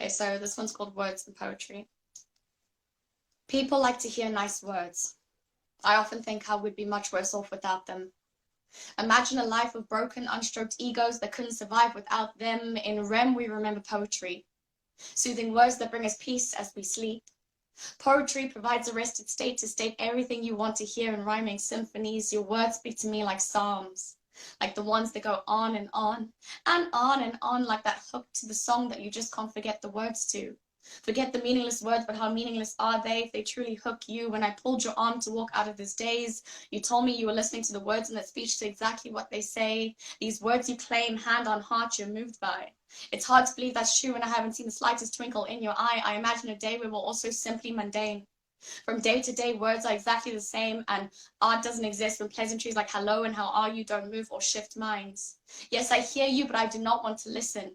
Okay, so this one's called Words and Poetry. People like to hear nice words. I often think how we'd be much worse off without them. Imagine a life of broken, unstroked egos that couldn't survive without them. In REM, we remember poetry. Soothing words that bring us peace as we sleep. Poetry provides a rested state to state everything you want to hear in rhyming symphonies. Your words speak to me like psalms, like the ones that go on and on and on and on, like that hook to the song that you just can't forget the words to. Forget the meaningless words, but how meaningless are they if they truly hook you? When I pulled your arm to walk out of this daze, you told me you were listening to the words in that speech to exactly what they say. These words you claim, hand on heart, you're moved by. It's hard to believe that's true when I haven't seen the slightest twinkle in your eye. I imagine a day where we're also simply mundane. From day to day, words are exactly the same, and art doesn't exist when pleasantries like hello and how are you don't move or shift minds. Yes, I hear you, but I do not want to listen.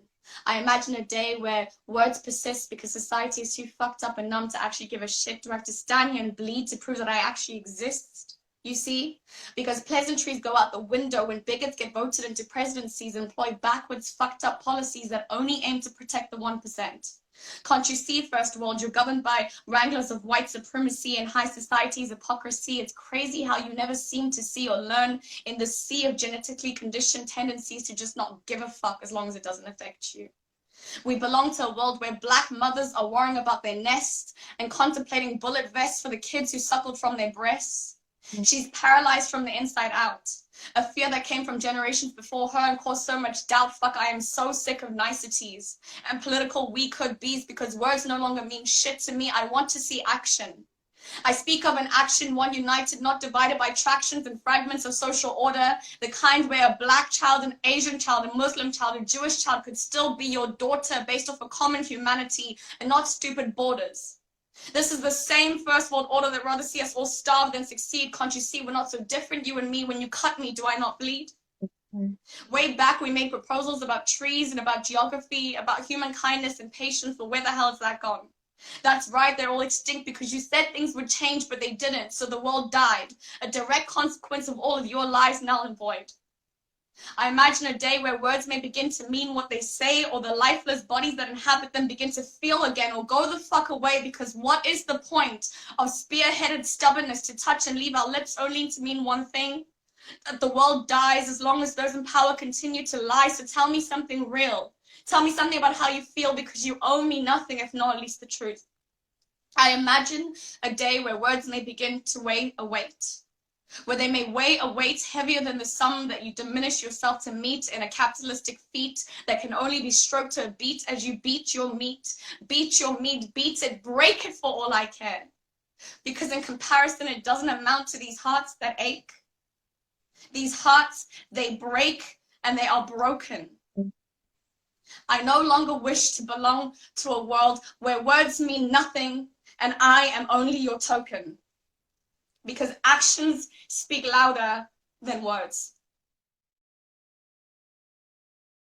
I imagine a day where words persist because society is too fucked up and numb to actually give a shit. Do I have to stand here and bleed to prove that I actually exist? You see? Because pleasantries go out the window when bigots get voted into presidencies and employ backwards, fucked up policies that only aim to protect the 1%. Can't you see, first world, you're governed by wranglers of white supremacy and high society's hypocrisy? It's crazy how you never seem to see or learn in the sea of genetically conditioned tendencies to just not give a fuck as long as it doesn't affect you. We belong to a world where black mothers are worrying about their nest and contemplating bullet vests for the kids who suckled from their breasts. She's paralyzed from the inside out. A fear that came from generations before her and caused so much doubt. Fuck, I am so sick of niceties and political we could be's because words no longer mean shit to me. I want to see action. I speak of an action, one united, not divided by tractions and fragments of social order, the kind where a black child, an Asian child, a Muslim child, a Jewish child could still be your daughter based off a common humanity and not stupid borders. This is the same first world order that rather see us all starve than succeed. Can't you see we're not so different, you and me? When you cut me, do I not bleed? Way back, we made proposals about trees and about geography, about human kindness and patience, but where the hell is that gone? That's right, they're all extinct because you said things would change, but they didn't, so the world died. A direct consequence of all of your lies null and void. I imagine a day where words may begin to mean what they say, or the lifeless bodies that inhabit them begin to feel again, or go the fuck away, because what is the point of spearheaded stubbornness to touch and leave our lips only to mean one thing? That the world dies as long as those in power continue to lie. So tell me something real. Tell me something about how you feel, because you owe me nothing, if not at least the truth. I imagine a day where words may begin to weigh a weight, where they may weigh a weight heavier than the sum that you diminish yourself to meet in a capitalistic feat that can only be stroked to a beat as you beat your meat, beat it, break it for all I care. Because in comparison, it doesn't amount to these hearts that ache. These hearts, they break and they are broken. I no longer wish to belong to a world where words mean nothing and I am only your token. Because actions speak louder than words.